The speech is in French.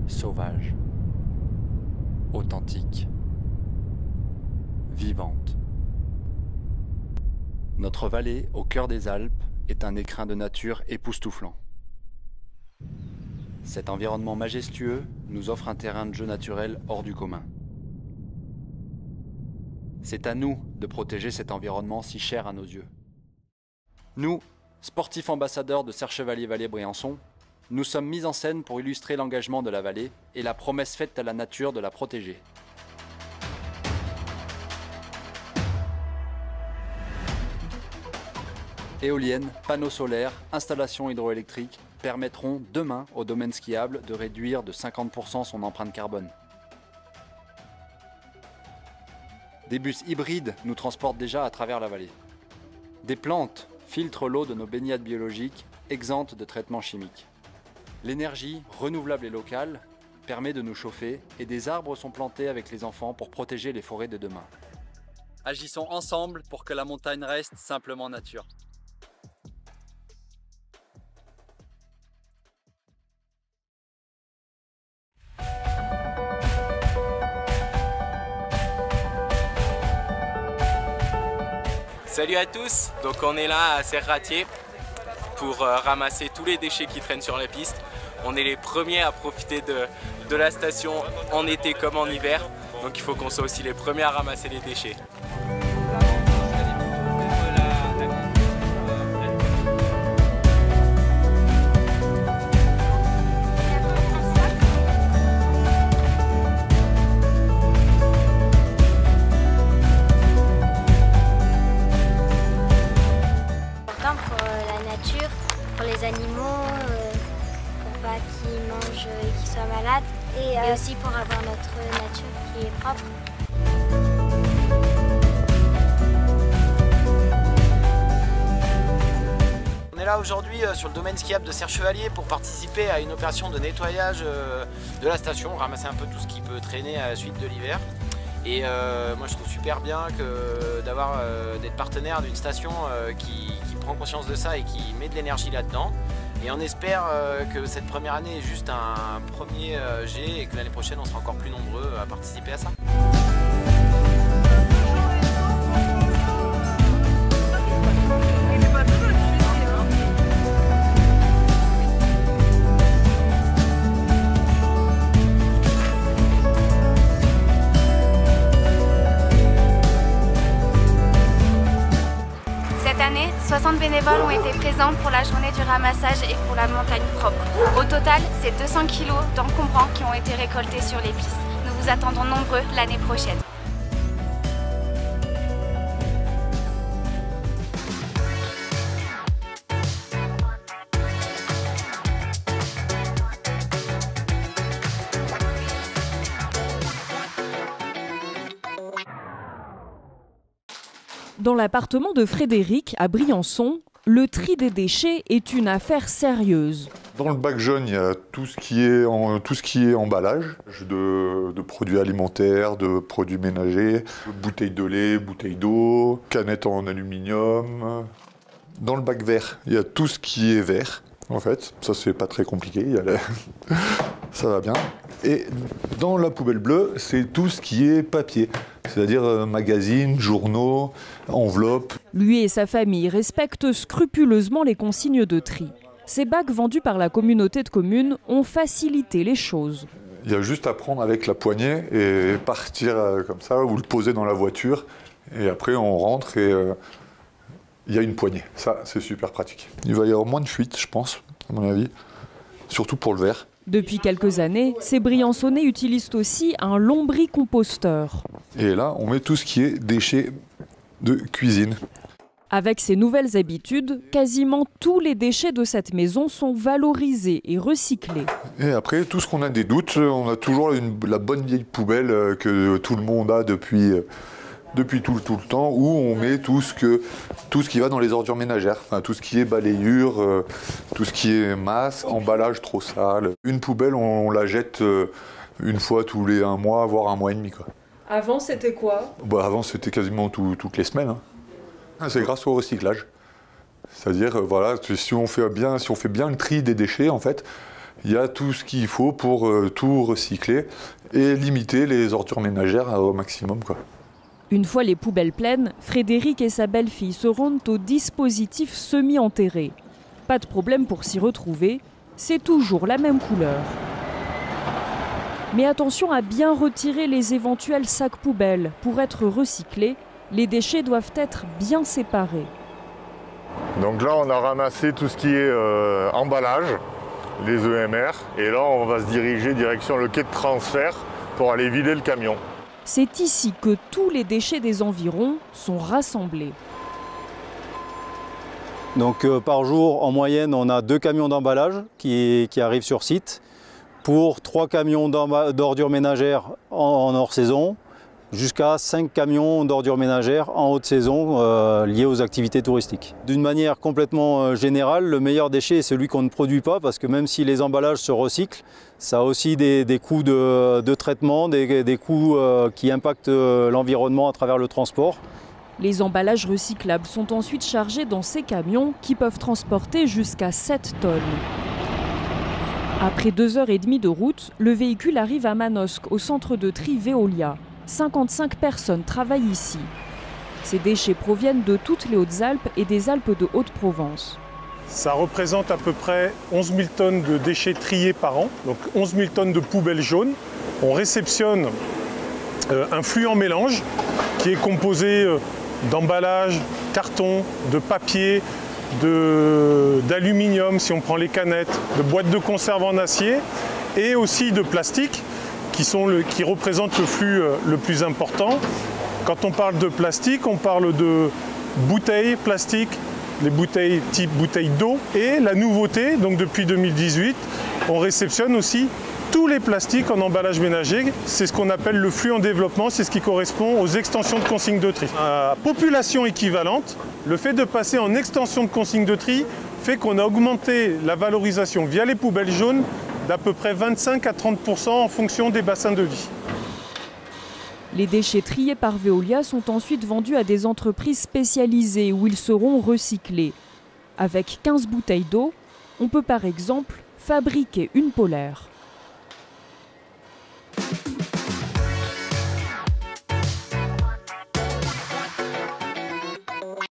Sauvage, authentique, vivante. Notre vallée, au cœur des Alpes, est un écrin de nature époustouflant. Cet environnement majestueux nous offre un terrain de jeu naturel hors du commun. C'est à nous de protéger cet environnement si cher à nos yeux. Nous, sportifs ambassadeurs de Serre Chevalier Vallée Briançon, nous sommes mis en scène pour illustrer l'engagement de la vallée et la promesse faite à la nature de la protéger. Éoliennes, panneaux solaires, installations hydroélectriques permettront demain au domaine skiable de réduire de 50% son empreinte carbone. Des bus hybrides nous transportent déjà à travers la vallée. Des plantes filtrent l'eau de nos baignades biologiques exemptes de traitements chimiques. L'énergie renouvelable et locale permet de nous chauffer et des arbres sont plantés avec les enfants pour protéger les forêts de demain. Agissons ensemble pour que la montagne reste simplement nature. Salut à tous, donc on est là à Serratier pour ramasser tous les déchets qui traînent sur la piste. On est les premiers à profiter de la station en été comme en hiver, donc il faut qu'on soit aussi les premiers à ramasser les déchets. Pour les animaux, pour pas qu'ils mangent et qu'ils soient malades, et aussi pour avoir notre nature qui est propre. On est là aujourd'hui sur le domaine skiable de Serre Chevalier pour participer à une opération de nettoyage de la station, ramasser un peu tout ce qui peut traîner à la suite de l'hiver. Et moi je trouve super bien d'être partenaire d'une station qui prend conscience de ça et qui met de l'énergie là-dedans. Et on espère que cette première année est juste un premier jet et que l'année prochaine on sera encore plus nombreux à participer à ça. Cette année, 60 bénévoles ont été présents pour la journée du ramassage et pour la montagne propre. Au total, c'est 200 kg d'encombrants qui ont été récoltés sur les pistes. Nous vous attendons nombreux l'année prochaine. Dans l'appartement de Frédéric, à Briançon, le tri des déchets est une affaire sérieuse. Dans le bac jaune, il y a tout ce qui est emballage de produits alimentaires, de produits ménagers, bouteilles de lait, bouteilles d'eau, canettes en aluminium. Dans le bac vert, il y a tout ce qui est vert, en fait. Ça, c'est pas très compliqué, ça va bien. Et dans la poubelle bleue, c'est tout ce qui est papier, c'est-à-dire magazines, journaux, enveloppes. Lui et sa famille respectent scrupuleusement les consignes de tri. Ces bacs vendus par la communauté de communes ont facilité les choses. Il y a juste à prendre avec la poignée et partir comme ça, ou le poser dans la voiture. Et après, on rentre et il y a une poignée. Ça, c'est super pratique. Il va y avoir moins de fuites, je pense, à mon avis, surtout pour le verre. Depuis quelques années, ces Briançonnais utilisent aussi un lombricomposteur. Et là, on met tout ce qui est déchets de cuisine. Avec ces nouvelles habitudes, quasiment tous les déchets de cette maison sont valorisés et recyclés. Et après, tout ce qu'on a des doutes, on a toujours la bonne vieille poubelle que tout le monde a depuis tout le temps, où on met tout ce qui va dans les ordures ménagères, enfin, tout ce qui est balayure, tout ce qui est masse, emballage trop sale. Une poubelle, on la jette une fois tous les 1 mois, voire 1 mois et demi, quoi. Avant, c'était quoi ? Avant, c'était quasiment toutes les semaines. Hein. C'est grâce au recyclage. C'est-à-dire, voilà, si on fait bien le tri des déchets, en fait, il y a tout ce qu'il faut pour tout recycler et limiter les ordures ménagères au maximum, quoi. Une fois les poubelles pleines, Frédéric et sa belle-fille se rendent au dispositif semi-enterré. Pas de problème pour s'y retrouver, c'est toujours la même couleur. Mais attention à bien retirer les éventuels sacs poubelles. Pour être recyclés, les déchets doivent être bien séparés. Donc là, on a ramassé tout ce qui est emballage, les EMR, et là, on va se diriger direction le quai de transfert pour aller vider le camion. C'est ici que tous les déchets des environs sont rassemblés. Donc par jour, en moyenne, on a 2 camions d'emballage qui arrivent sur site pour 3 camions d'ordures ménagères en hors saison, jusqu'à 5 camions d'ordures ménagères en haute saison liées aux activités touristiques. D'une manière complètement générale, le meilleur déchet est celui qu'on ne produit pas, parce que même si les emballages se recyclent, ça a aussi des coûts de traitement, des coûts qui impactent l'environnement à travers le transport. Les emballages recyclables sont ensuite chargés dans ces camions qui peuvent transporter jusqu'à 7 tonnes. Après 2h30 de route, le véhicule arrive à Manosque, au centre de tri Veolia. 55 personnes travaillent ici. Ces déchets proviennent de toutes les Hautes-Alpes et des Alpes de Haute-Provence. Ça représente à peu près 11 000 tonnes de déchets triés par an, donc 11 000 tonnes de poubelles jaunes. On réceptionne un flux en mélange qui est composé d'emballage, carton, de papier, d'aluminium si on prend les canettes, de boîtes de conserve en acier et aussi de plastique qui représentent le flux le plus important. Quand on parle de plastique, on parle de bouteilles plastiques, les bouteilles type bouteilles d'eau. Et la nouveauté, donc depuis 2018, on réceptionne aussi tous les plastiques en emballage ménager. C'est ce qu'on appelle le flux en développement, c'est ce qui correspond aux extensions de consigne de tri. À population équivalente, le fait de passer en extension de consigne de tri fait qu'on a augmenté la valorisation via les poubelles jaunes d'à peu près 25 à 30% en fonction des bassins de vie. Les déchets triés par Veolia sont ensuite vendus à des entreprises spécialisées où ils seront recyclés. Avec 15 bouteilles d'eau, on peut par exemple fabriquer une polaire.